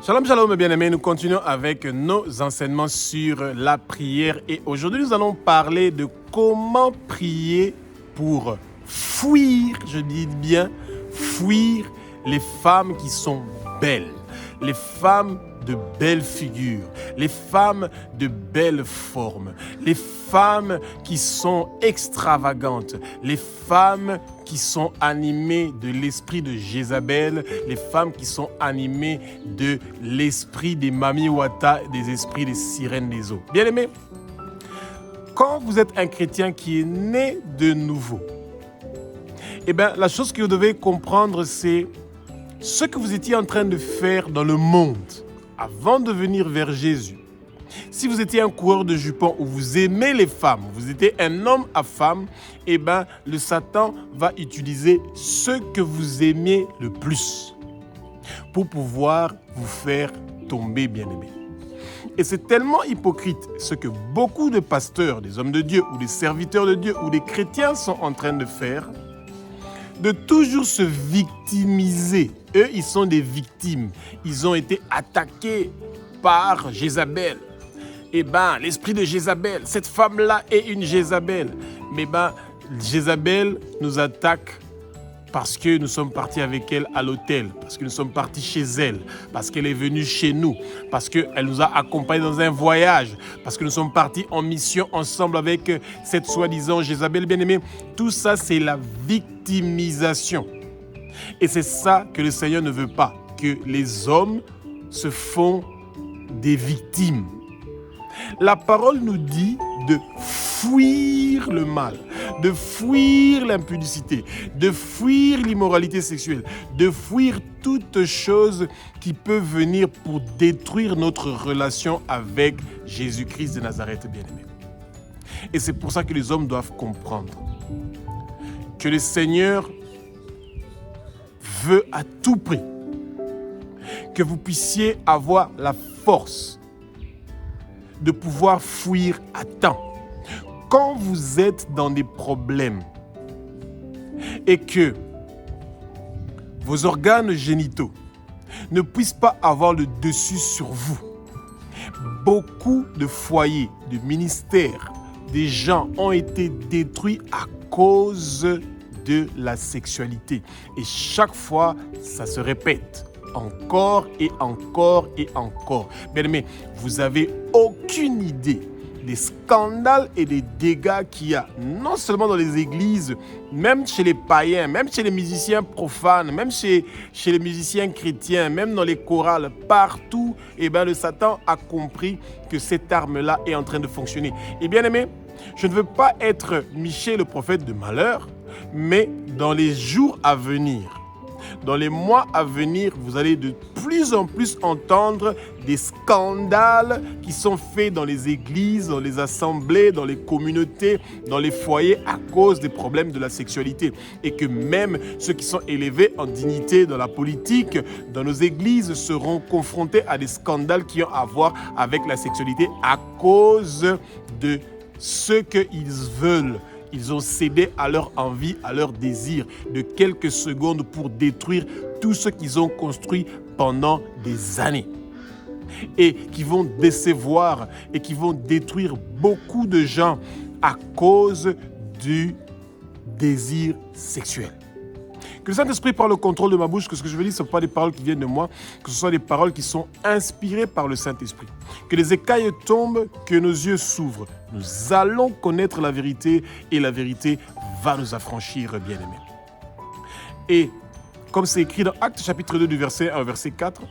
Shalom, shalom, bien-aimés, nous continuons avec nos enseignements sur la prière et aujourd'hui nous allons parler de comment prier pour fuir, je dis bien, fuir les femmes qui sont belles, les femmes de belles figures, les femmes de belles formes, les femmes qui sont extravagantes, les femmes qui sont animées de l'esprit de Jézabel, les femmes qui sont animées de l'esprit des Mami Wata, des esprits des sirènes des eaux. Bien-aimés, quand vous êtes un chrétien qui est né de nouveau, la chose que vous devez comprendre, c'est ce que vous étiez en train de faire dans le monde avant de venir vers Jésus. Si vous étiez un coureur de jupons ou vous aimez les femmes, vous étiez un homme à femme, le Satan va utiliser ce que vous aimez le plus pour pouvoir vous faire tomber, bien-aimés. Et c'est tellement hypocrite ce que beaucoup de pasteurs, des hommes de Dieu ou des serviteurs de Dieu ou des chrétiens sont en train de faire, de toujours se victimiser. Eux, ils sont des victimes. Ils ont été attaqués par Jézabel. L'esprit de Jézabel, cette femme-là est une Jézabel. Mais Jézabel nous attaque parce que nous sommes partis avec elle à l'hôtel, parce que nous sommes partis chez elle, parce qu'elle est venue chez nous, parce qu'elle nous a accompagnés dans un voyage, parce que nous sommes partis en mission ensemble avec cette soi-disant Jézabel bien-aimée. Tout ça, c'est la victimisation. Et c'est ça que le Seigneur ne veut pas, que les hommes se font des victimes. La parole nous dit de fuir le mal, de fuir l'impudicité, de fuir l'immoralité sexuelle, de fuir toute chose qui peut venir pour détruire notre relation avec Jésus-Christ de Nazareth, bien-aimé. Et c'est pour ça que les hommes doivent comprendre que le Seigneur veut à tout prix que vous puissiez avoir la force de pouvoir fuir à temps. Quand vous êtes dans des problèmes et que vos organes génitaux ne puissent pas avoir le dessus sur vous, beaucoup de foyers, de ministères, des gens ont été détruits à cause de la sexualité. Et chaque fois, ça se répète. Encore et encore et encore. Bien-aimés, vous n'avez aucune idée des scandales et des dégâts qu'il y a, non seulement dans les églises, même chez les païens, même chez les musiciens profanes, même chez les musiciens chrétiens, même dans les chorales, partout, le Satan a compris que cette arme-là est en train de fonctionner. Et bien-aimés, je ne veux pas être Michée le prophète de malheur, mais dans les jours à venir, dans les mois à venir, vous allez de plus en plus entendre des scandales qui sont faits dans les églises, dans les assemblées, dans les communautés, dans les foyers à cause des problèmes de la sexualité. Et que même ceux qui sont élevés en dignité dans la politique, dans nos églises, seront confrontés à des scandales qui ont à voir avec la sexualité à cause de ce qu'ils veulent. Ils ont cédé à leur envie, à leur désir de quelques secondes pour détruire tout ce qu'ils ont construit pendant des années. Et qui vont décevoir et qui vont détruire beaucoup de gens à cause du désir sexuel. Que le Saint-Esprit prenne le contrôle de ma bouche, que ce que je veux dire, ce ne sont pas des paroles qui viennent de moi, que ce sont des paroles qui sont inspirées par le Saint-Esprit. Que les écailles tombent, que nos yeux s'ouvrent. Nous allons connaître la vérité et la vérité va nous affranchir, bien-aimés. Et comme c'est écrit dans Actes chapitre 2 du verset 1 au verset 4,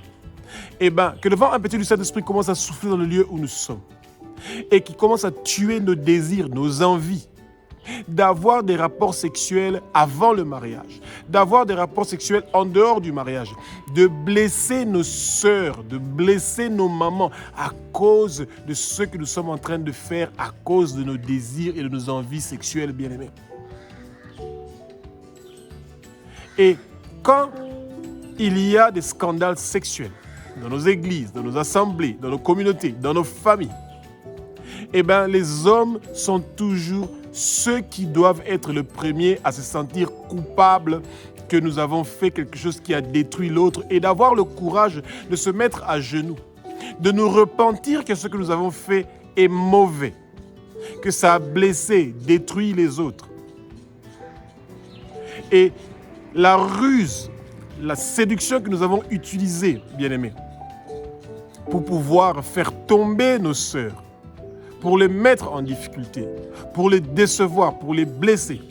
que le vent impétueux du Saint-Esprit commence à souffler dans le lieu où nous sommes et qui commence à tuer nos désirs, nos envies, d'avoir des rapports sexuels avant le mariage, d'avoir des rapports sexuels en dehors du mariage, de blesser nos sœurs, de blesser nos mamans à cause de ce que nous sommes en train de faire, à cause de nos désirs et de nos envies sexuelles, bien-aimés. Et quand il y a des scandales sexuels dans nos églises, dans nos assemblées, dans nos communautés, dans nos familles, les hommes sont toujours ceux qui doivent être le premier à se sentir coupables que nous avons fait quelque chose qui a détruit l'autre et d'avoir le courage de se mettre à genoux, de nous repentir que ce que nous avons fait est mauvais, que ça a blessé, détruit les autres. Et la ruse, la séduction que nous avons utilisée, bien-aimés, pour pouvoir faire tomber nos sœurs, pour les mettre en difficulté, pour les décevoir, pour les blesser,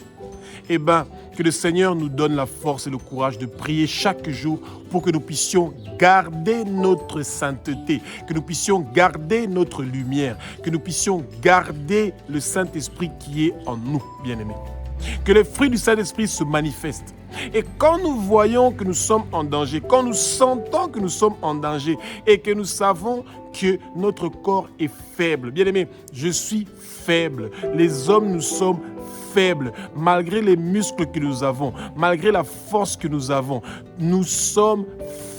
eh bien, que le Seigneur nous donne la force et le courage de prier chaque jour pour que nous puissions garder notre sainteté, que nous puissions garder notre lumière, que nous puissions garder le Saint-Esprit qui est en nous, bien-aimés. Que les fruits du Saint-Esprit se manifestent. Et quand nous voyons que nous sommes en danger, quand nous sentons que nous sommes en danger et que nous savons que notre corps est faible, bien-aimés, je suis faible. Les hommes, nous sommes faibles. Malgré les muscles que nous avons, malgré la force que nous avons, nous sommes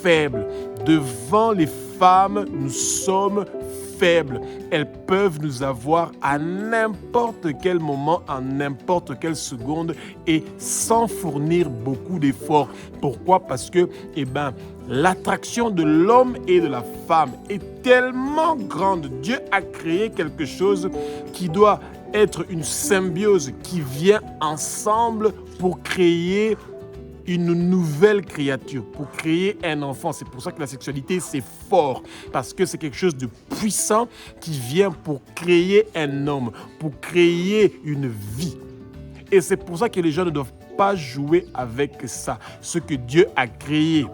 faibles. Devant les femmes, nous sommes faibles. Elles peuvent nous avoir à n'importe quel moment, en n'importe quelle seconde et sans fournir beaucoup d'efforts. Pourquoi? Parce que, l'attraction de l'homme et de la femme est tellement grande. Dieu a créé quelque chose qui doit être une symbiose qui vient ensemble pour créer une nouvelle créature, pour créer un enfant. C'est pour ça que la sexualité, c'est fort, parce que c'est quelque chose de puissant qui vient pour créer un homme, pour créer une vie. Et c'est pour ça que les gens ne doivent pas jouer avec ça. Ce que Dieu a créé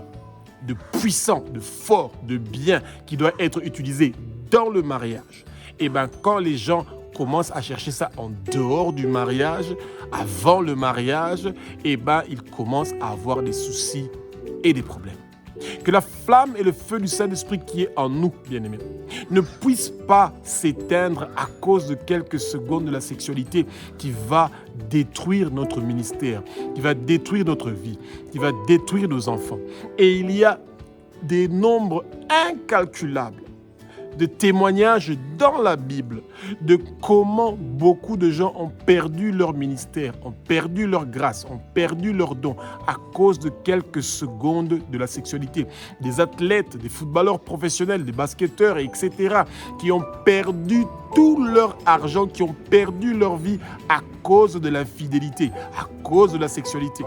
de puissant, de fort, de bien, qui doit être utilisé dans le mariage. Et quand les gens commencent à chercher ça en dehors du mariage, avant le mariage, ils commencent à avoir des soucis et des problèmes. Que la flamme et le feu du Saint-Esprit qui est en nous, bien-aimés, ne puissent pas s'éteindre à cause de quelques secondes de la sexualité qui va détruire notre ministère, qui va détruire notre vie, qui va détruire nos enfants. Et il y a des nombres incalculables de témoignages dans la Bible de comment beaucoup de gens ont perdu leur ministère, ont perdu leur grâce, ont perdu leur don à cause de quelques secondes de la sexualité. Des athlètes, des footballeurs professionnels, des basketteurs, etc., qui ont perdu tout leur argent, qui ont perdu leur vie à cause de l'infidélité, à cause de la sexualité.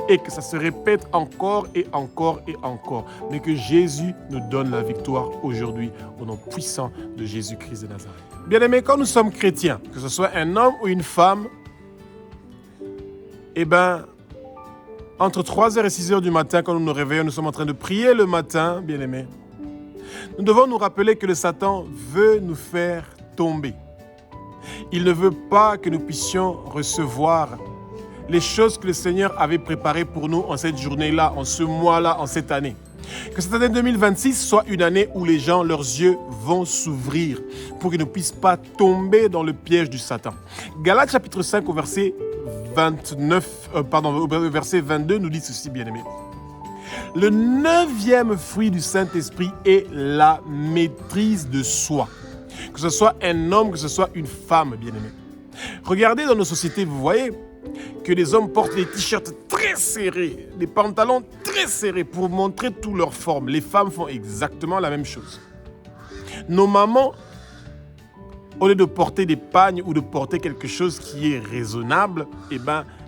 Et que ça se répète encore et encore et encore. Mais que Jésus nous donne la victoire aujourd'hui au nom puissant de Jésus-Christ de Nazareth. Bien-aimés, quand nous sommes chrétiens, que ce soit un homme ou une femme, entre 3h et 6h du matin, quand nous nous réveillons, nous sommes en train de prier le matin, bien-aimés. Nous devons nous rappeler que le Satan veut nous faire tomber. Il ne veut pas que nous puissions recevoir les choses que le Seigneur avait préparées pour nous en cette journée-là, en ce mois-là, en cette année. Que cette année 2026 soit une année où les gens, leurs yeux vont s'ouvrir pour qu'ils ne puissent pas tomber dans le piège du Satan. Galates chapitre 5 au verset 22 nous dit ceci, bien-aimés. Le 9e fruit du Saint-Esprit est la maîtrise de soi. Que ce soit un homme, que ce soit une femme, bien-aimés. Regardez dans nos sociétés, vous voyez que les hommes portent des t-shirts très serrés, des pantalons très serrés pour montrer toute leur forme. Les femmes font exactement la même chose. Nos mamans, au lieu de porter des pagnes ou de porter quelque chose qui est raisonnable,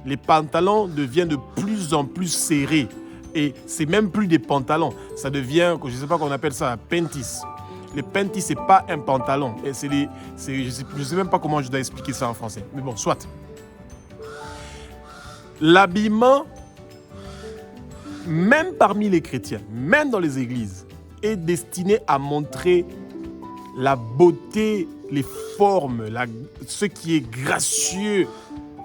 les pantalons deviennent de plus en plus serrés. Et c'est même plus des pantalons, ça devient, je ne sais pas qu'on appelle ça, panties. Les panties, ce n'est pas un pantalon. Et je ne sais même pas comment je dois expliquer ça en français. Mais bon, soit. L'habillement, même parmi les chrétiens, même dans les églises, est destiné à montrer la beauté, les formes, ce qui est gracieux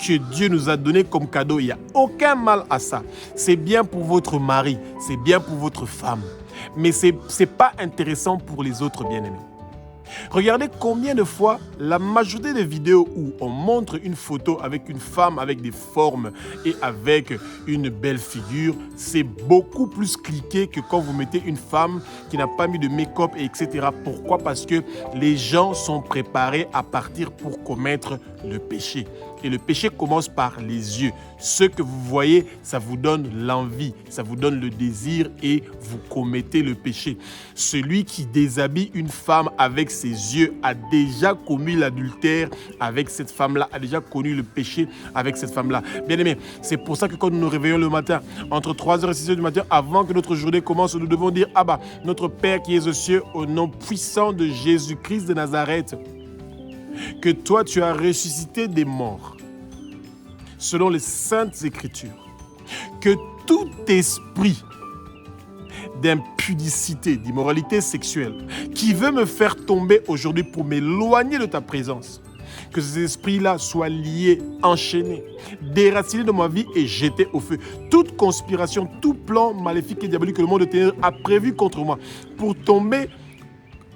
que Dieu nous a donné comme cadeau. Il n'y a aucun mal à ça. C'est bien pour votre mari, c'est bien pour votre femme. Mais ce n'est pas intéressant pour les autres bien-aimés. Regardez combien de fois la majorité des vidéos où on montre une photo avec une femme avec des formes et avec une belle figure, c'est beaucoup plus cliqué que quand vous mettez une femme qui n'a pas mis de make-up, etc. Pourquoi? Parce que les gens sont préparés à partir pour commettre le péché. Et le péché commence par les yeux. Ce que vous voyez, ça vous donne l'envie, ça vous donne le désir et vous commettez le péché. Celui qui déshabille une femme avec ses yeux a déjà commis l'adultère avec cette femme-là, a déjà connu le péché avec cette femme-là. Bien-aimés, c'est pour ça que quand nous nous réveillons le matin, entre 3h et 6h du matin, avant que notre journée commence, nous devons dire « Abba, notre Père qui es aux cieux, au nom puissant de Jésus-Christ de Nazareth, que toi tu as ressuscité des morts, selon les saintes écritures, que tout esprit d'impudicité, d'immoralité sexuelle, qui veut me faire tomber aujourd'hui pour m'éloigner de ta présence, que ces esprits-là soient liés, enchaînés, déracinés de ma vie et jetés au feu. Toute conspiration, tout plan maléfique et diabolique que le monde de ténèbres a prévu contre moi, pour tomber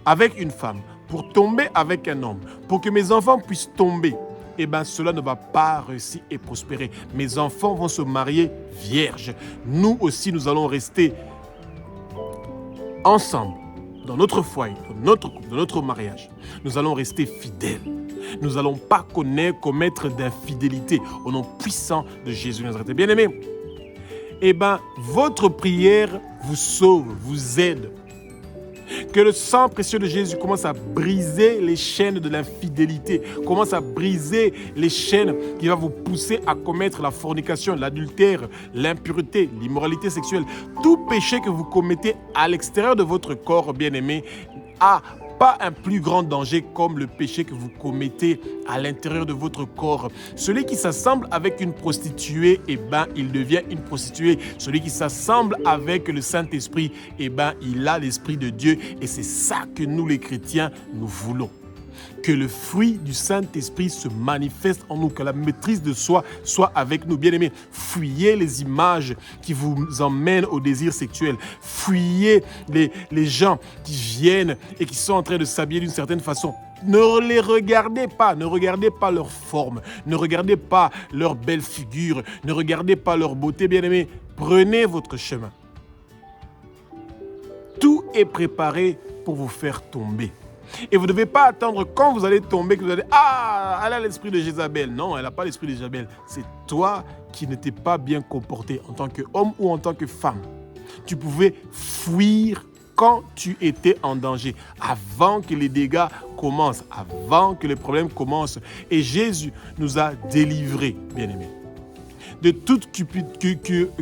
avec une femme, pour tomber avec un homme, pour que mes enfants puissent tomber, eh bien cela ne va pas réussir et prospérer. Mes enfants vont se marier vierges. Nous aussi, nous allons rester ensemble, dans notre foyer, dans notre couple, dans notre mariage. Nous allons rester fidèles. Nous n'allons pas commettre d'infidélité au nom puissant de Jésus Nazareth. Bien-aimés, eh bien, votre prière vous sauve, vous aide. Que le sang précieux de Jésus commence à briser les chaînes de l'infidélité, commence à briser les chaînes qui vont vous pousser à commettre la fornication, l'adultère, l'impureté, l'immoralité sexuelle. Tout péché que vous commettez à l'extérieur de votre corps, bien-aimé, a pas un plus grand danger comme le péché que vous commettez à l'intérieur de votre corps. Celui qui s'assemble avec une prostituée, eh ben, il devient une prostituée. Celui qui s'assemble avec le Saint-Esprit, eh ben, il a l'Esprit de Dieu. Et c'est ça que nous, les chrétiens, nous voulons. Que le fruit du Saint-Esprit se manifeste en nous, que la maîtrise de soi soit avec nous. Bien-aimés, fuyez les images qui vous emmènent au désir sexuel. Fuyez les gens qui viennent et qui sont en train de s'habiller d'une certaine façon. Ne les regardez pas leur forme, ne regardez pas leur belle figure, ne regardez pas leur beauté. Bien-aimés, prenez votre chemin. Tout est préparé pour vous faire tomber. Et vous ne devez pas attendre quand vous allez tomber que vous allez « Ah, elle a l'esprit de Jézabel ». Non, elle n'a pas l'esprit de Jézabel. C'est toi qui ne t'es pas bien comporté en tant qu'homme ou en tant que femme. Tu pouvais fuir quand tu étais en danger, avant que les dégâts commencent, avant que les problèmes commencent. Et Jésus nous a délivrés, bien-aimés, de toute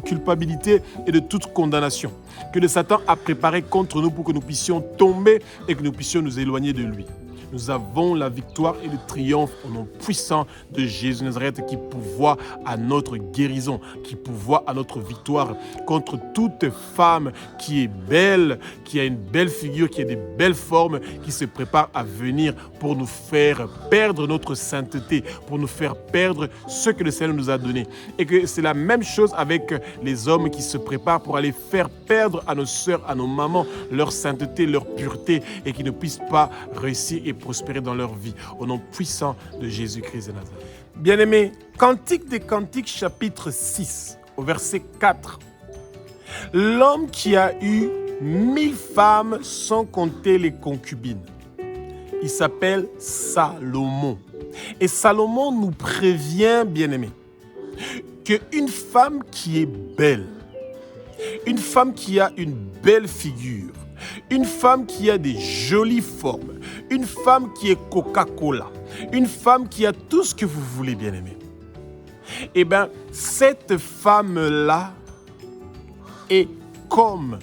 culpabilité et de toute condamnation que le Satan a préparé contre nous pour que nous puissions tomber et que nous puissions nous éloigner de lui. Nous avons la victoire et le triomphe au nom puissant de Jésus Nazareth qui pourvoit à notre guérison, qui pourvoit à notre victoire contre toute femme qui est belle, qui a une belle figure, qui a des belles formes, qui se prépare à venir pour nous faire perdre notre sainteté, pour nous faire perdre ce que le Seigneur nous a donné. Et que c'est la même chose avec les hommes qui se préparent pour aller faire perdre à nos sœurs, à nos mamans, leur sainteté, leur pureté et qui ne puissent pas réussir et prospérer dans leur vie, au nom puissant de Jésus-Christ de Nazareth. Bien-aimés, Cantique des Cantiques, chapitre 6, au verset 4. L'homme qui a eu 1000 femmes sans compter les concubines, il s'appelle Salomon. Et Salomon nous prévient, bien-aimés, qu'une femme qui est belle, une femme qui a une belle figure, une femme qui a des jolies formes, une femme qui est Coca-Cola, une femme qui a tout ce que vous voulez, bien-aimé. Eh bien, cette femme-là est comme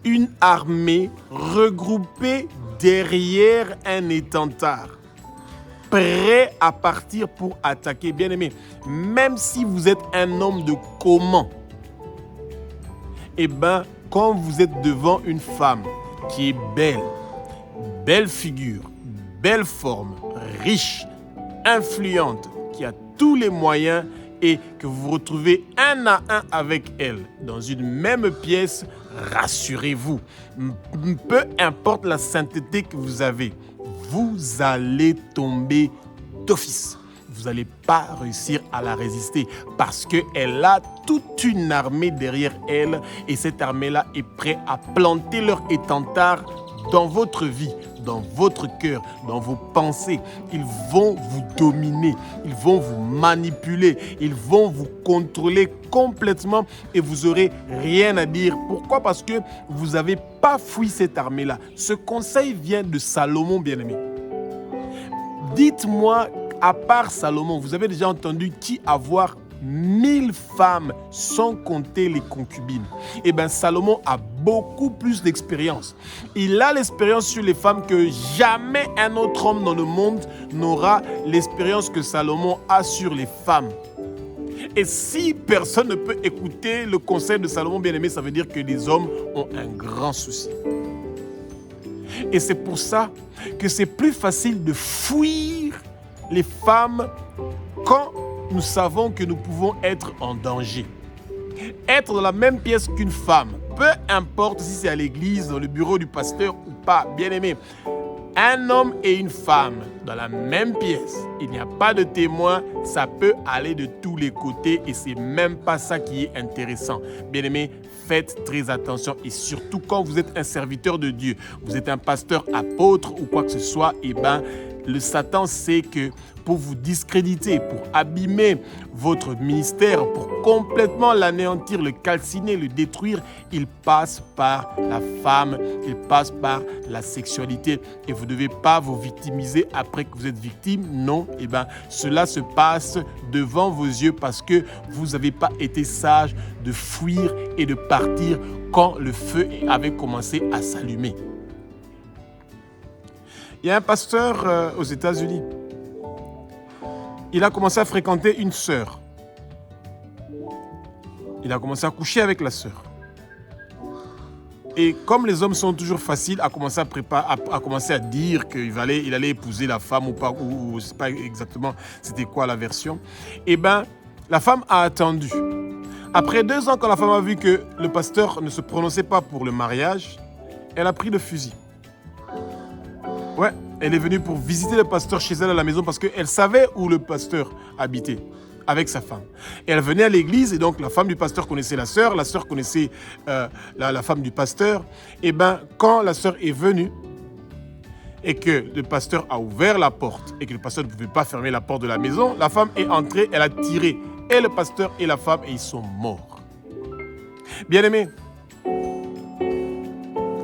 une armée regroupée derrière un étendard, prêt à partir pour attaquer. Bien-aimé, même si vous êtes un homme de comment, eh bien, quand vous êtes devant une femme qui est belle, belle figure, belle forme, riche, influente, qui a tous les moyens et que vous vous retrouvez un à un avec elle dans une même pièce, rassurez-vous, peu importe la sainteté que vous avez, vous allez tomber d'office. Vous n'allez pas réussir à la résister parce qu'elle a toute une armée derrière elle et cette armée-là est prête à planter leur étendard dans votre vie, dans votre cœur, dans vos pensées. Ils vont vous dominer, ils vont vous manipuler, ils vont vous contrôler complètement et vous n'aurez rien à dire. Pourquoi? Parce que vous n'avez pas fui cette armée-là. Ce conseil vient de Salomon, bien-aimé. Dites-moi, à part Salomon, vous avez déjà entendu qui avoir 1000 femmes sans compter les concubines? Eh bien, Salomon a beaucoup plus d'expérience. Il a l'expérience sur les femmes que jamais un autre homme dans le monde n'aura l'expérience que Salomon a sur les femmes. Et si personne ne peut écouter le conseil de Salomon, bien-aimé, ça veut dire que les hommes ont un grand souci. Et c'est pour ça que c'est plus facile de fuir les femmes quand nous savons que nous pouvons être en danger. Être dans la même pièce qu'une femme, peu importe si c'est à l'église, dans le bureau du pasteur ou pas, bien aimé, un homme et une femme dans la même pièce, il n'y a pas de témoin, ça peut aller de tous les côtés et c'est même pas ça qui est intéressant. Bien aimé, faites très attention et surtout quand vous êtes un serviteur de Dieu, vous êtes un pasteur, apôtre ou quoi que ce soit, eh ben, le Satan sait que pour vous discréditer, pour abîmer votre ministère, pour complètement l'anéantir, le calciner, le détruire, il passe par la femme, il passe par la sexualité. Et vous ne devez pas vous victimiser après que vous êtes victime. Non, eh ben, cela se passe devant vos yeux parce que vous n'avez pas été sage de fuir et de partir quand le feu avait commencé à s'allumer. Il y a un pasteur aux États-Unis. Il a commencé à fréquenter une sœur. Il a commencé à coucher avec la sœur. Et comme les hommes sont toujours faciles, a commencé à dire qu'il allait épouser la femme ou pas, ou je ne sais pas exactement c'était quoi la version. Eh bien, la femme a attendu. Après 2 ans, quand la femme a vu que le pasteur ne se prononçait pas pour le mariage, elle a pris le fusil. Ouais, elle est venue pour visiter le pasteur chez elle à la maison parce qu'elle savait où le pasteur habitait avec sa femme. Et elle venait à l'église et donc la femme du pasteur connaissait la sœur connaissait la femme du pasteur. Et bien, quand la sœur est venue et que le pasteur a ouvert la porte et que le pasteur ne pouvait pas fermer la porte de la maison, la femme est entrée, elle a tiré et le pasteur et la femme et ils sont morts. Bien-aimés,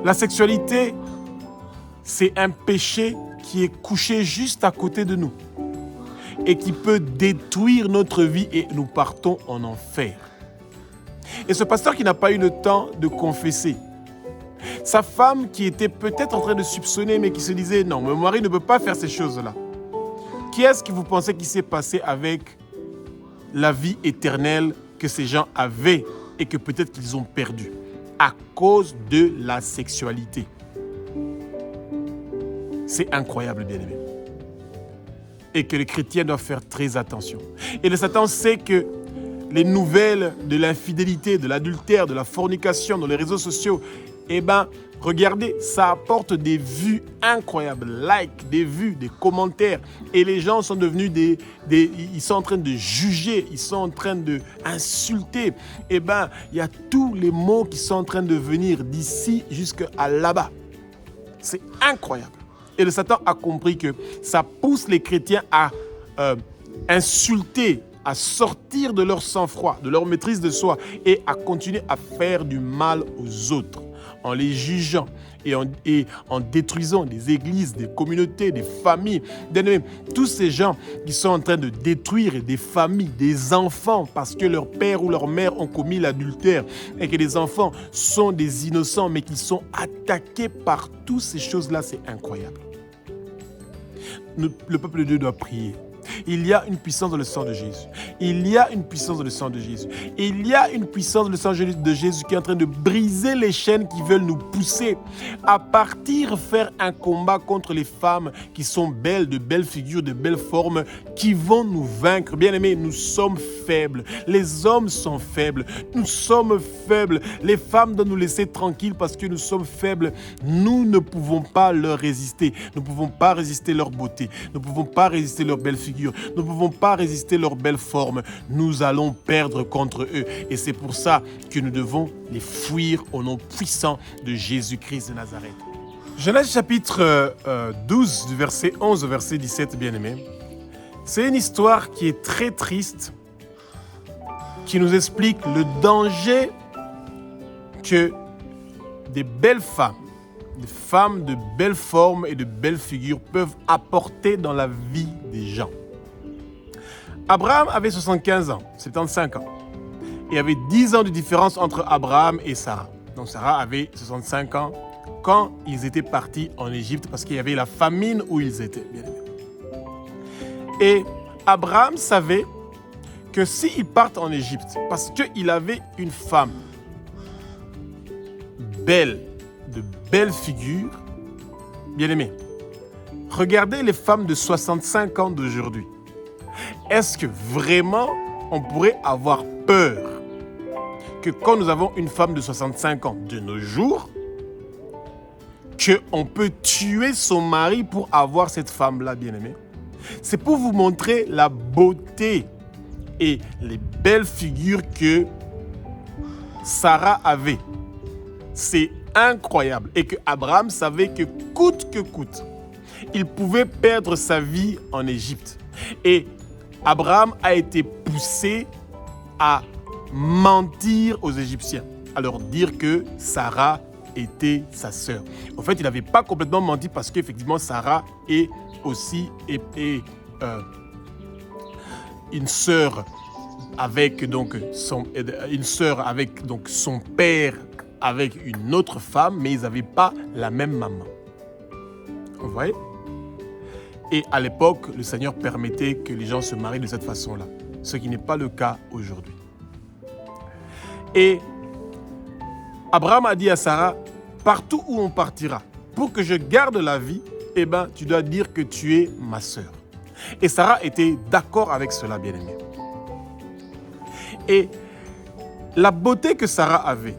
la sexualité, c'est un péché qui est couché juste à côté de nous et qui peut détruire notre vie et nous partons en enfer. Et ce pasteur qui n'a pas eu le temps de confesser, sa femme qui était peut-être en train de soupçonner mais qui se disait « Non, mon mari ne peut pas faire ces choses-là ». Qui est-ce que vous pensez qui s'est passé avec la vie éternelle que ces gens avaient et que peut-être qu'ils ont perdue à cause de la sexualité? C'est incroyable, bien-aimé. Et que les chrétiens doivent faire très attention. Et le Satan sait que les nouvelles de l'infidélité, de l'adultère, de la fornication dans les réseaux sociaux, eh bien, regardez, ça apporte des vues incroyables, likes, des vues, des commentaires. Et les gens sont devenus ils sont en train de juger, ils sont en train d'insulter. Eh bien, il y a tous les mots qui sont en train de venir d'ici jusqu'à là-bas. C'est incroyable. Et le Satan a compris que ça pousse les chrétiens à insulter, à sortir de leur sang-froid, de leur maîtrise de soi et à continuer à faire du mal aux autres en les jugeant et en détruisant des églises, des communautés, des familles. Tous ces gens qui sont en train de détruire des familles, des enfants parce que leur père ou leur mère ont commis l'adultère et que les enfants sont des innocents mais qui sont attaqués par toutes ces choses-là, c'est incroyable. Le peuple de Dieu doit prier. Il y a une puissance dans le sang de Jésus. Il y a une puissance dans le sang de Jésus. Il y a une puissance dans le sang de Jésus qui est en train de briser les chaînes qui veulent nous pousser à partir faire un combat contre les femmes qui sont belles, de belles figures, de belles formes, qui vont nous vaincre. Bien-aimés, nous sommes faibles. Les hommes sont faibles. Nous sommes faibles. Les femmes doivent nous laisser tranquilles parce que nous sommes faibles. Nous ne pouvons pas leur résister. Nous ne pouvons pas résister leur beauté. Nous ne pouvons pas résister leur belle figure. Nous ne pouvons pas résister leur belle forme. Nous allons perdre contre eux. Et c'est pour ça que nous devons les fuir au nom puissant de Jésus-Christ de Nazareth. Genèse chapitre 12, du verset 11 au verset 17, bien-aimé. C'est une histoire qui est très triste, qui nous explique le danger que des belles femmes, des femmes de belles formes et de belles figures peuvent apporter dans la vie des gens. Abraham avait 75 ans, 75 ans. Et il y avait 10 ans de différence entre Abraham et Sarah. Donc Sarah avait 65 ans quand ils étaient partis en Égypte parce qu'il y avait la famine où ils étaient. Et Abraham savait que s'ils partent en Égypte, parce qu'il avait une femme belle, de belles figures, bien aimé, regardez les femmes de 65 ans d'aujourd'hui. Est-ce que vraiment on pourrait avoir peur que quand nous avons une femme de 65 ans de nos jours, qu'on peut tuer son mari pour avoir cette femme-là, bien-aimée? C'est pour vous montrer la beauté et les belles figures que Sarah avait. C'est incroyable. Et que Abraham savait que coûte que coûte, il pouvait perdre sa vie en Égypte. Et Abraham a été poussé à mentir aux Égyptiens, à leur dire que Sarah était sa sœur. En fait, il n'avait pas complètement menti parce qu'effectivement, Sarah est aussi une sœur avec son père avec une autre femme, mais ils n'avaient pas la même maman. Vous voyez? Et à l'époque, le Seigneur permettait que les gens se marient de cette façon-là, ce qui n'est pas le cas aujourd'hui. Et Abraham a dit à Sarah, partout où on partira, pour que je garde la vie, tu dois dire que tu es ma sœur. Et Sarah était d'accord avec cela, bien-aimé. Et la beauté que Sarah avait,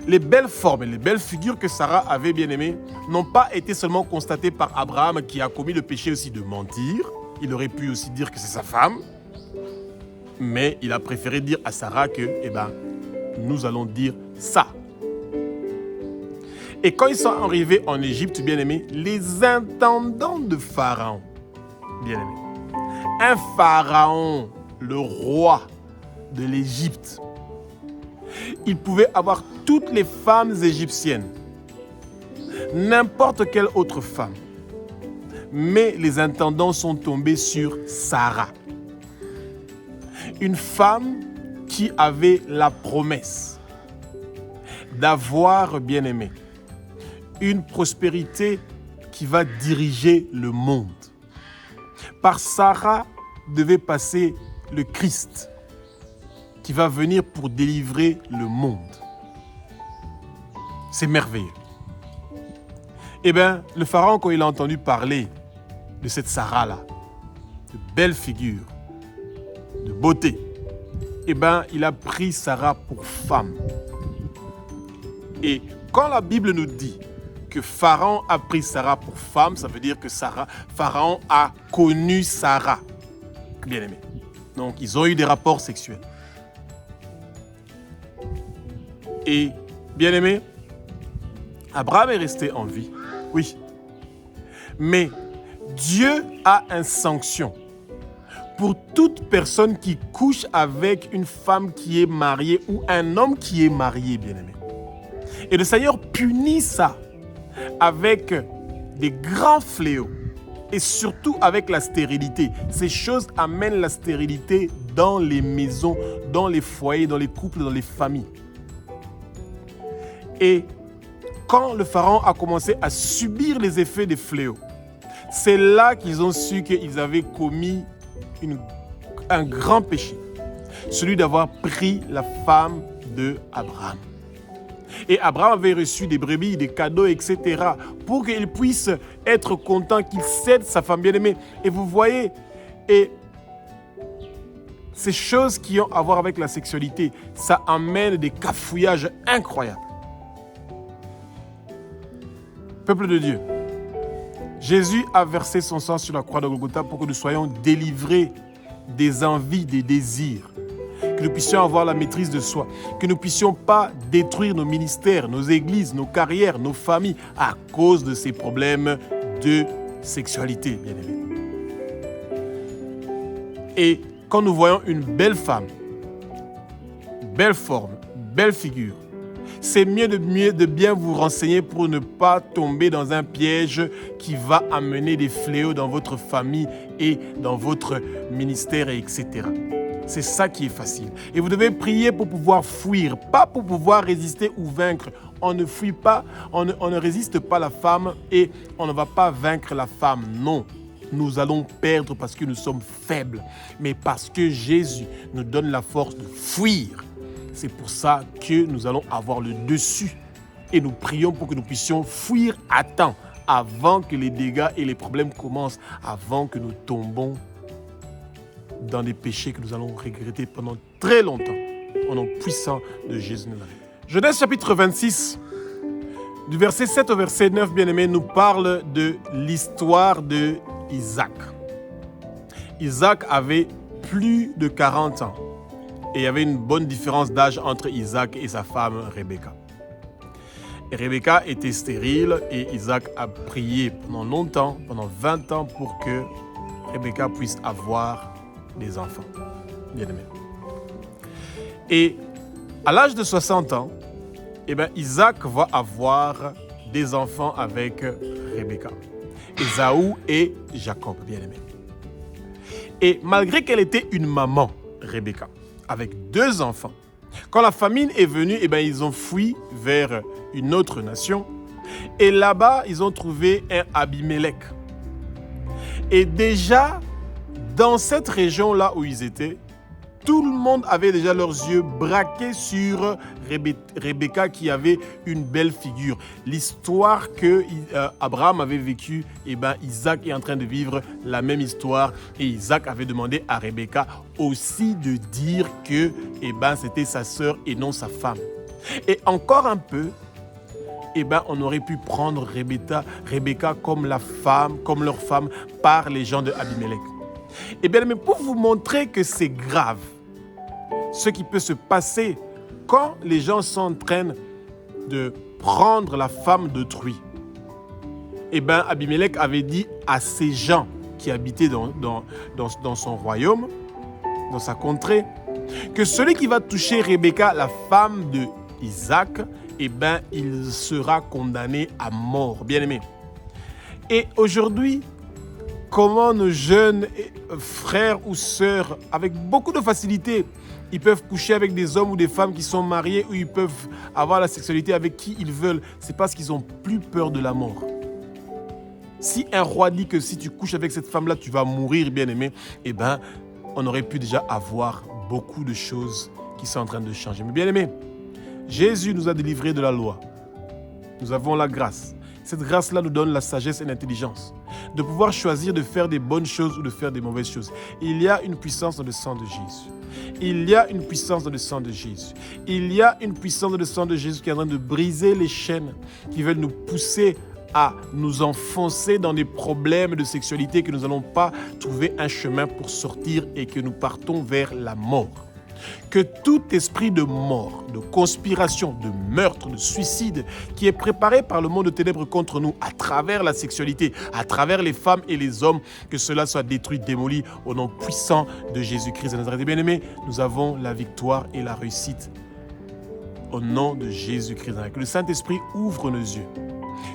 les belles formes et les belles figures que Sarah avait, bien-aimé, n'ont pas été seulement constatées par Abraham qui a commis le péché aussi de mentir. Il aurait pu aussi dire que c'est sa femme, mais il a préféré dire à Sarah que, nous allons dire ça. Et quand ils sont arrivés en Égypte, bien-aimés, les intendants de Pharaon, bien-aimés, un Pharaon, le roi de l'Égypte, il pouvait avoir toutes les femmes égyptiennes, n'importe quelle autre femme. Mais les intendants sont tombés sur Sarah, une femme qui avait la promesse d'avoir, bien-aimé, une prospérité qui va diriger le monde. Par Sarah devait passer le Christ qui va venir pour délivrer le monde. C'est merveilleux. Le Pharaon, quand il a entendu parler de cette Sarah-là, de belle figure, de beauté, il a pris Sarah pour femme. Et quand la Bible nous dit que Pharaon a pris Sarah pour femme, ça veut dire que Pharaon a connu Sarah. Bien aimé. Donc, ils ont eu des rapports sexuels. Et, bien aimé, Abraham est resté en vie. Oui. Mais Dieu a une sanction pour toute personne qui couche avec une femme qui est mariée ou un homme qui est marié, bien aimé. Et le Seigneur punit ça avec des grands fléaux et surtout avec la stérilité. Ces choses amènent la stérilité dans les maisons, dans les foyers, dans les couples, dans les familles. Et quand le Pharaon a commencé à subir les effets des fléaux, c'est là qu'ils ont su qu'ils avaient commis un grand péché, celui d'avoir pris la femme d'Abraham. Et Abraham avait reçu des brebis, des cadeaux, etc. pour qu'il puisse être content qu'il cède sa femme bien-aimée. Et vous voyez, et ces choses qui ont à voir avec la sexualité, ça amène des cafouillages incroyables. Peuple de Dieu, Jésus a versé son sang sur la croix de Golgotha pour que nous soyons délivrés des envies, des désirs que nous puissions avoir la maîtrise de soi, que nous ne puissions pas détruire nos ministères, nos églises, nos carrières, nos familles à cause de ces problèmes de sexualité, bien-aimés. Et quand nous voyons une belle femme, belle forme, belle figure, c'est mieux de bien vous renseigner pour ne pas tomber dans un piège qui va amener des fléaux dans votre famille et dans votre ministère, etc. C'est ça qui est facile. Et vous devez prier pour pouvoir fuir, pas pour pouvoir résister ou vaincre. On ne fuit pas, on ne résiste pas à la femme et on ne va pas vaincre la femme. Non, nous allons perdre parce que nous sommes faibles, mais parce que Jésus nous donne la force de fuir. C'est pour ça que nous allons avoir le dessus et nous prions pour que nous puissions fuir à temps avant que les dégâts et les problèmes commencent, avant que nous tombons dans des péchés que nous allons regretter pendant très longtemps, au nom puissant de Jésus. Genèse chapitre 26, du verset 7 au verset 9, bien-aimés, nous parle de l'histoire de Isaac. Isaac avait plus de 40 ans. Et il y avait une bonne différence d'âge entre Isaac et sa femme Rebecca. Et Rebecca était stérile et Isaac a prié pendant longtemps, pendant 20 ans, pour que Rebecca puisse avoir des enfants. Bien aimé. Et à l'âge de 60 ans, Isaac va avoir des enfants avec Rebecca, Ésaü et Jacob, bien aimé. Et malgré qu'elle était une maman, Rebecca, avec 2 enfants. Quand la famine est venue, ils ont fui vers une autre nation. Et là-bas, ils ont trouvé un Abimelech. Et déjà, dans cette région-là où ils étaient, tout le monde avait déjà leurs yeux braqués sur Rebecca qui avait une belle figure. L'histoire que Abraham avait vécue, Isaac est en train de vivre la même histoire. Et Isaac avait demandé à Rebecca aussi de dire que c'était sa sœur et non sa femme. Et encore un peu, on aurait pu prendre Rebecca comme la femme, comme leur femme par les gens de Abimelech. Mais pour vous montrer que c'est grave, ce qui peut se passer quand les gens sont en train de prendre la femme d'autrui. Abimelech avait dit à ces gens qui habitaient dans son royaume, dans sa contrée, que celui qui va toucher Rebecca, la femme de Isaac, il sera condamné à mort. Bien aimé. Et aujourd'hui, comment nos jeunes frères ou sœurs, avec beaucoup de facilité, ils peuvent coucher avec des hommes ou des femmes qui sont mariés, ou ils peuvent avoir la sexualité avec qui ils veulent. C'est parce qu'ils n'ont plus peur de la mort. Si un roi dit que si tu couches avec cette femme-là, tu vas mourir, bien aimé, on aurait pu déjà avoir beaucoup de choses qui sont en train de changer. Mais bien aimé, Jésus nous a délivrés de la loi. Nous avons la grâce. Cette grâce-là nous donne la sagesse et l'intelligence de pouvoir choisir de faire des bonnes choses ou de faire des mauvaises choses. Il y a une puissance dans le sang de Jésus. Il y a une puissance dans le sang de Jésus. Il y a une puissance dans le sang de Jésus qui est en train de briser les chaînes qui veulent nous pousser à nous enfoncer dans des problèmes de sexualité que nous n'allons pas trouver un chemin pour sortir et que nous partons vers la mort. Que tout esprit de mort, de conspiration, de meurtre, de suicide qui est préparé par le monde de ténèbres contre nous à travers la sexualité, à travers les femmes et les hommes, que cela soit détruit, démoli au nom puissant de Jésus-Christ de Nazareth. Bien-aimés, nous avons la victoire et la réussite au nom de Jésus-Christ de Nazareth. Que le Saint-Esprit ouvre nos yeux.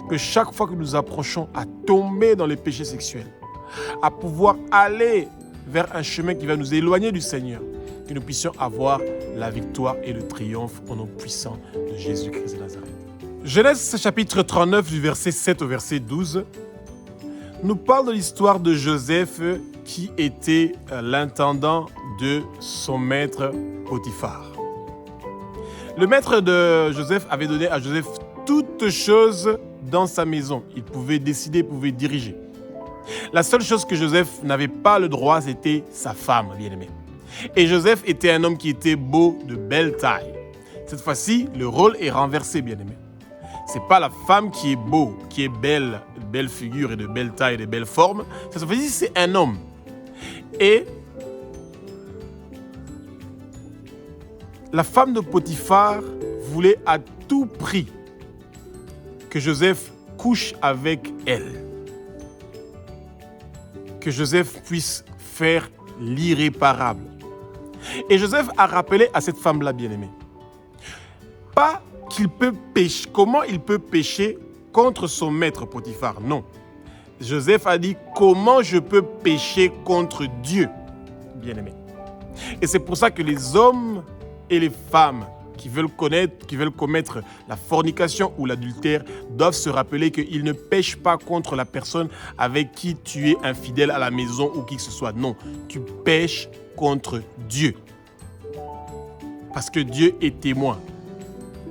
Que chaque fois que nous approchons à tomber dans les péchés sexuels, à pouvoir aller vers un chemin qui va nous éloigner du Seigneur, que nous puissions avoir la victoire et le triomphe au nom puissant de Jésus-Christ de Nazareth. Genèse chapitre 39 du verset 7 au verset 12 nous parle de l'histoire de Joseph qui était l'intendant de son maître Potiphar. Le maître de Joseph avait donné à Joseph toutes choses dans sa maison. Il pouvait décider, il pouvait diriger. La seule chose que Joseph n'avait pas le droit, c'était sa femme, bien-aimée. Et Joseph était un homme qui était beau, de belle taille. Cette fois-ci, le rôle est renversé, bien-aimé. Ce n'est pas la femme qui est beau, qui est belle, de belle figure et de belle taille et de belle forme. Cette fois-ci, c'est un homme. Et La femme de Potiphar voulait à tout prix que Joseph couche avec elle. Que Joseph puisse faire l'irréparable. Et Joseph a rappelé à cette femme-là, bien-aimée, pas qu'il peut pécher, comment il peut pécher contre son maître Potiphar, non. Joseph a dit, comment je peux pécher contre Dieu, bien-aimé. Et c'est pour ça que les hommes et les femmes qui veulent commettre la fornication ou l'adultère doivent se rappeler qu'ils ne pêchent pas contre la personne avec qui tu es infidèle à la maison ou qui que ce soit. Non, tu pêches contre Dieu. Parce que Dieu est témoin.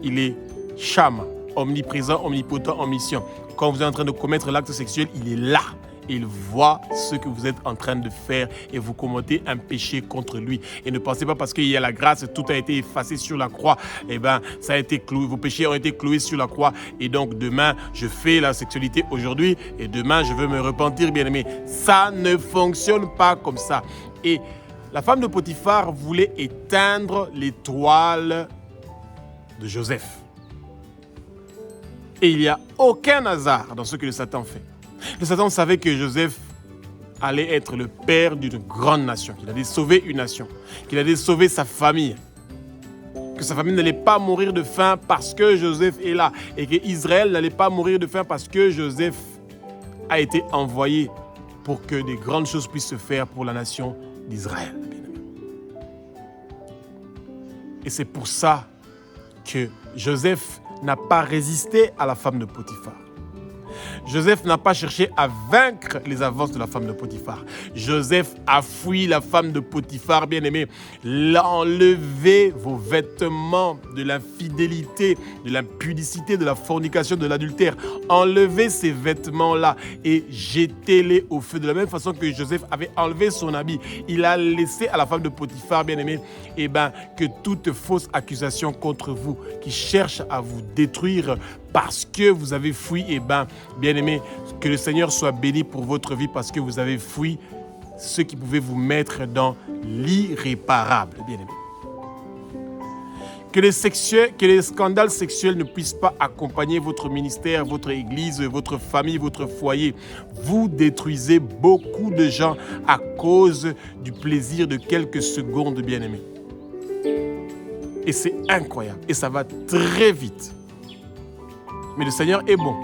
Il est Shama, omniprésent, omnipotent, omniscient. Quand vous êtes en train de commettre l'acte sexuel, il est là. Il voit ce que vous êtes en train de faire et vous commettez un péché contre lui. Et ne pensez pas parce qu'il y a la grâce, tout a été effacé sur la croix. Eh bien, ça a été cloué, vos péchés ont été cloués sur la croix. Et donc, demain, je fais la sexualité aujourd'hui et demain, je veux me repentir, bien-aimé. Ça ne fonctionne pas comme ça. Et la femme de Potiphar voulait éteindre l'étoile de Joseph. Et il n'y a aucun hasard dans ce que le Satan fait. Le Satan savait que Joseph allait être le père d'une grande nation, qu'il allait sauver une nation, qu'il allait sauver sa famille, que sa famille n'allait pas mourir de faim parce que Joseph est là, et qu'Israël n'allait pas mourir de faim parce que Joseph a été envoyé pour que des grandes choses puissent se faire pour la nation d'Israël. Et c'est pour ça que Joseph n'a pas résisté à la femme de Potiphar. Joseph n'a pas cherché à vaincre les avances de la femme de Potiphar. Joseph a fui la femme de Potiphar, bien-aimé. Enlevez vos vêtements de l'infidélité, de l'impudicité, de la fornication, de l'adultère. Enlevez ces vêtements-là et jetez-les au feu. De la même façon que Joseph avait enlevé son habit, il a laissé à la femme de Potiphar, bien-aimé, que toute fausse accusation contre vous qui cherche à vous détruire parce que vous avez fui, bien-aimé, que le Seigneur soit béni pour votre vie parce que vous avez fui ce qui pouvait vous mettre dans l'irréparable, bien-aimé. Que les scandales sexuels ne puissent pas accompagner votre ministère, votre église, votre famille, votre foyer. Vous détruisez beaucoup de gens à cause du plaisir de quelques secondes, bien-aimé. Et c'est incroyable. Et ça va très vite. Mais le Seigneur est bon.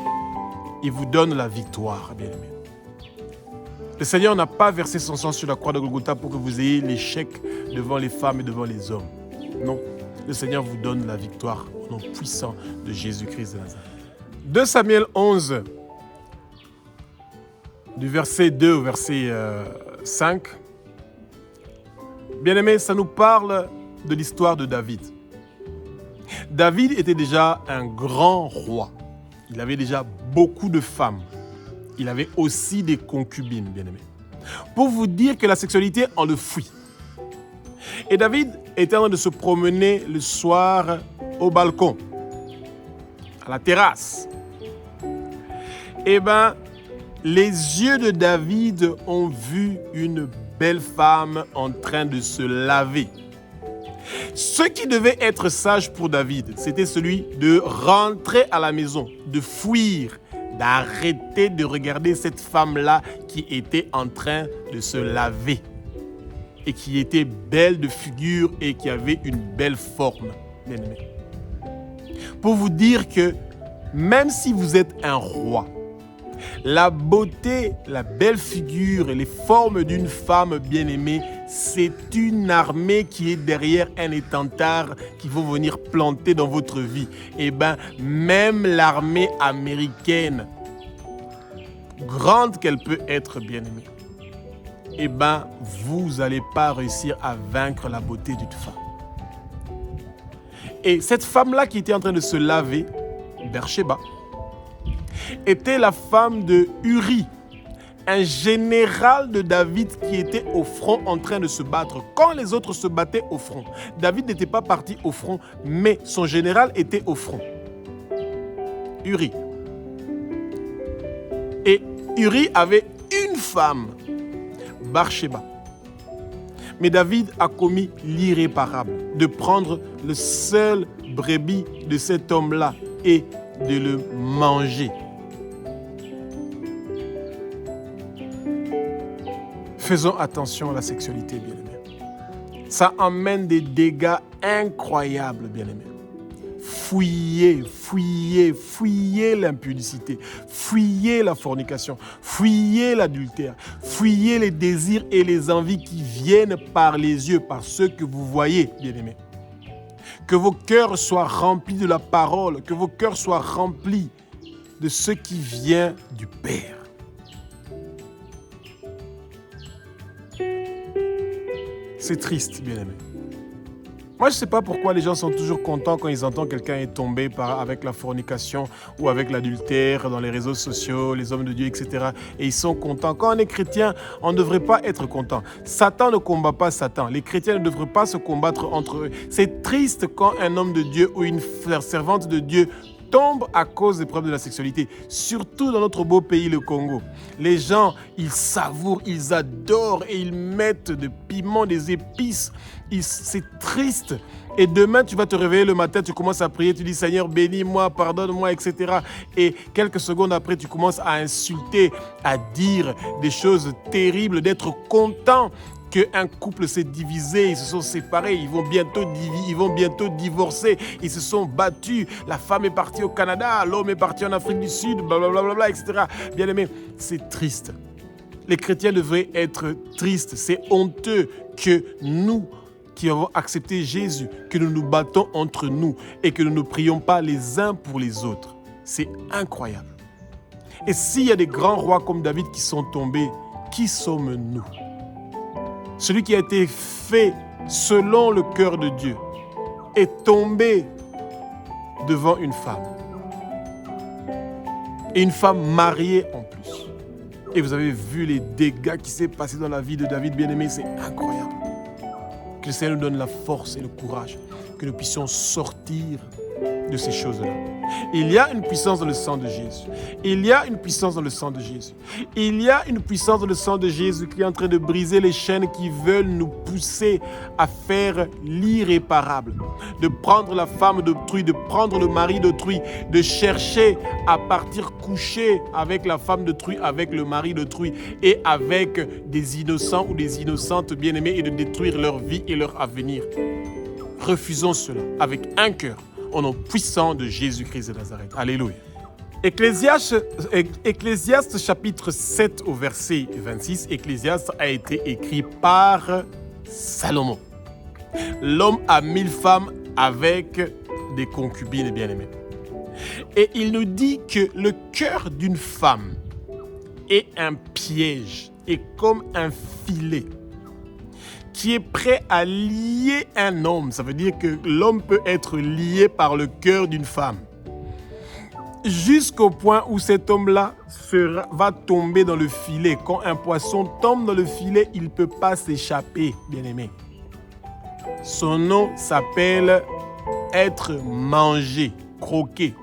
Il vous donne la victoire, bien-aimé. Le Seigneur n'a pas versé son sang sur la croix de Golgotha pour que vous ayez l'échec devant les femmes et devant les hommes. Non, le Seigneur vous donne la victoire au nom puissant de Jésus-Christ de Nazareth. 2 Samuel 11, du verset 2 au verset 5. Bien-aimé, ça nous parle de l'histoire de David. David était déjà un grand roi. Il avait déjà beaucoup de femmes. Il avait aussi des concubines, bien-aimés. Pour vous dire que la sexualité, on le fuit. Et David était en train de se promener le soir au balcon, à la terrasse. Les yeux de David ont vu une belle femme en train de se laver. Ce qui devait être sage pour David, c'était celui de rentrer à la maison, de fuir, d'arrêter de regarder cette femme-là qui était en train de se laver et qui était belle de figure et qui avait une belle forme, bien-aimé. Pour vous dire que même si vous êtes un roi, la beauté, la belle figure et les formes d'une femme bien-aimée, c'est une armée qui est derrière un étendard qui va venir planter dans votre vie. Même l'armée américaine, grande qu'elle peut être, bien-aimée, vous n'allez pas réussir à vaincre la beauté d'une femme. Et cette femme-là qui était en train de se laver, Bersheba, était la femme de Uri, un général de David qui était au front en train de se battre. Quand les autres se battaient au front, David n'était pas parti au front, mais son général était au front. Uri. Et Uri avait une femme, Bathsheba. Mais David a commis l'irréparable, de prendre le seul brebis de cet homme-là et de le manger. Faisons attention à la sexualité, bien-aimés. Ça amène des dégâts incroyables, bien-aimés. Fuyez l'impudicité, fuyez la fornication, fuyez l'adultère, fuyez les désirs et les envies qui viennent par les yeux, par ceux que vous voyez, bien-aimés. Que vos cœurs soient remplis de la parole, que vos cœurs soient remplis de ce qui vient du Père. C'est triste, bien-aimés. Moi, je ne sais pas pourquoi les gens sont toujours contents quand ils entendent quelqu'un est tombé avec la fornication ou avec l'adultère dans les réseaux sociaux, les hommes de Dieu, etc. Et ils sont contents. Quand on est chrétien, on ne devrait pas être content. Satan ne combat pas Satan. Les chrétiens ne devraient pas se combattre entre eux. C'est triste quand un homme de Dieu ou une servante de Dieu tombe à cause des problèmes de la sexualité, surtout dans notre beau pays, le Congo. Les gens, ils savourent, ils adorent et ils mettent des piments, des épices. C'est triste. Et demain, tu vas te réveiller le matin, tu commences à prier, tu dis « Seigneur, bénis-moi, pardonne-moi, etc. » Et quelques secondes après, tu commences à insulter, à dire des choses terribles, d'être content qu'un couple s'est divisé, ils se sont séparés, ils vont bientôt divorcer, ils se sont battus, la femme est partie au Canada, l'homme est parti en Afrique du Sud, blablabla, etc. Bien aimé, c'est triste. Les chrétiens devraient être tristes, c'est honteux que nous, qui avons accepté Jésus, que nous nous battons entre nous et que nous ne prions pas les uns pour les autres. C'est incroyable. Et s'il y a des grands rois comme David qui sont tombés, qui sommes-nous ? Celui qui a été fait selon le cœur de Dieu est tombé devant une femme. Et une femme mariée en plus. Et vous avez vu les dégâts qui s'est passé dans la vie de David, bien-aimé, c'est incroyable. Que le Seigneur nous donne la force et le courage, que nous puissions sortir de ces choses-là. Il y a une puissance dans le sang de Jésus. Il y a une puissance dans le sang de Jésus. Il y a une puissance dans le sang de Jésus qui est en train de briser les chaînes qui veulent nous pousser à faire l'irréparable. De prendre la femme d'autrui, de prendre le mari d'autrui, de chercher à partir coucher avec la femme d'autrui, avec le mari d'autrui et avec des innocents ou des innocentes bien-aimés et de détruire leur vie et leur avenir. Refusons cela avec un cœur. Au nom puissant de Jésus-Christ de Nazareth. Alléluia. Ecclésiaste chapitre 7 au verset 26, Ecclésiaste a été écrit par Salomon. L'homme a 1000 femmes avec des concubines bien-aimées. Et il nous dit que le cœur d'une femme est un piège, est comme un filet qui est prêt à lier un homme. Ça veut dire que l'homme peut être lié par le cœur d'une femme. Jusqu'au point où cet homme-là va tomber dans le filet. Quand un poisson tombe dans le filet, il ne peut pas s'échapper, bien-aimé. Son nom s'appelle être mangé, croqué.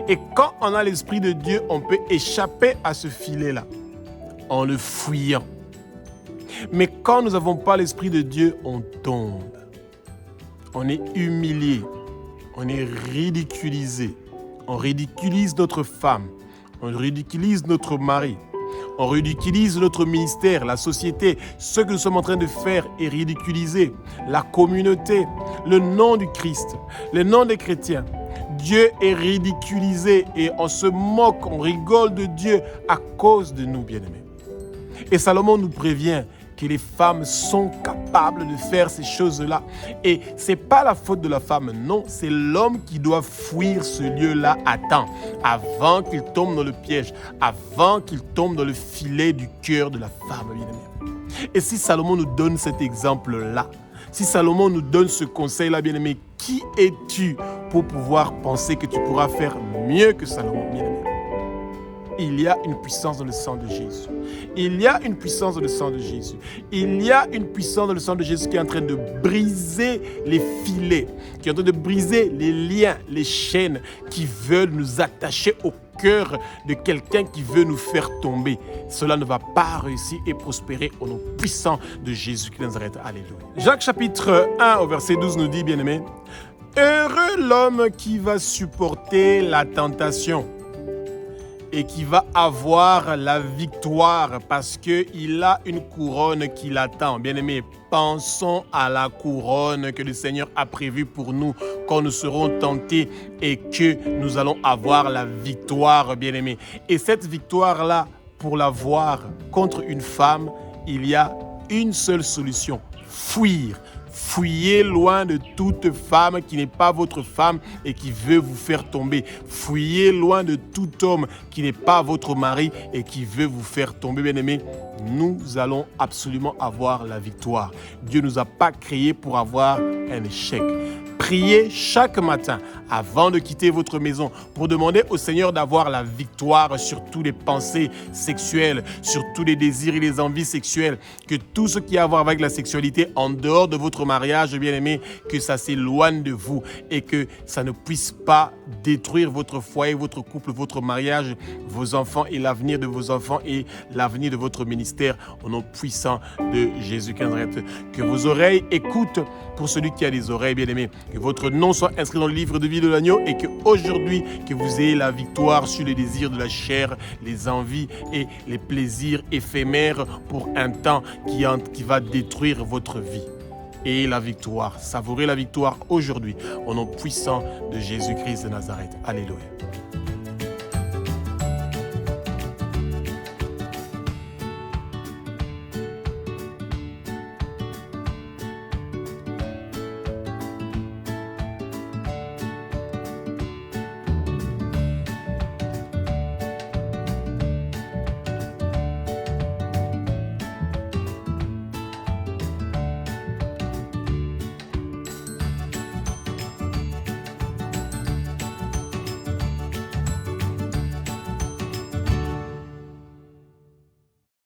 Et quand on a l'Esprit de Dieu, on peut échapper à ce filet-là en le fuyant. Mais quand nous n'avons pas l'Esprit de Dieu, on tombe. On est humilié. On est ridiculisé. On ridiculise notre femme. On ridiculise notre mari. On ridiculise notre ministère, la société. Ce que nous sommes en train de faire est ridiculisé. La communauté, le nom du Christ, le nom des chrétiens. Dieu est ridiculisé et on se moque, on rigole de Dieu à cause de nous, bien-aimés. Et Salomon nous prévient que les femmes sont capables de faire ces choses-là. Et ce n'est pas la faute de la femme, non, c'est l'homme qui doit fuir ce lieu-là à temps, avant qu'il tombe dans le piège, avant qu'il tombe dans le filet du cœur de la femme, bien-aimée. Et si Salomon nous donne cet exemple-là, si Salomon nous donne ce conseil-là, bien-aimé, qui es-tu pour pouvoir penser que tu pourras faire mieux que Salomon, bien-aimé? Il y a une puissance dans le sang de Jésus. Il y a une puissance dans le sang de Jésus. Il y a une puissance dans le sang de Jésus qui est en train de briser les filets, qui est en train de briser les liens, les chaînes qui veulent nous attacher au cœur de quelqu'un qui veut nous faire tomber, cela ne va pas réussir et prospérer au nom puissant de Jésus-Christ de Nazareth. Alléluia. Jacques chapitre 1 au verset 12 nous dit, bien-aimés, « Heureux l'homme qui va supporter la tentation et qui va avoir la victoire parce qu'il a une couronne qui l'attend. » Bien-aimés, pensons à la couronne que le Seigneur a prévue pour nous quand nous serons tentés et que nous allons avoir la victoire, bien-aimés. Et cette victoire-là, pour l'avoir contre une femme, il y a une seule solution, fuir. Fuyez loin de toute femme qui n'est pas votre femme et qui veut vous faire tomber. Fuyez loin de tout homme qui n'est pas votre mari et qui veut vous faire tomber, bien-aimés. Nous allons absolument avoir la victoire. Dieu ne nous a pas créés pour avoir un échec. Priez chaque matin avant de quitter votre maison pour demander au Seigneur d'avoir la victoire sur toutes les pensées sexuelles, sur tous les désirs et les envies sexuelles, que tout ce qui a à voir avec la sexualité en dehors de votre mariage, bien-aimé, que ça s'éloigne de vous et que ça ne puisse pas détruire votre foyer, votre couple, votre mariage, vos enfants et l'avenir de vos enfants et l'avenir de votre ministère au nom puissant de Jésus-Christ. Que vos oreilles écoutent pour celui qui a des oreilles, bien-aimés. Que votre nom soit inscrit dans le livre de vie de l'agneau et qu'aujourd'hui, que vous ayez la victoire sur les désirs de la chair, les envies et les plaisirs éphémères pour un temps qui va détruire votre vie. Et la victoire, savourez la victoire aujourd'hui au nom puissant de Jésus-Christ de Nazareth. Alléluia.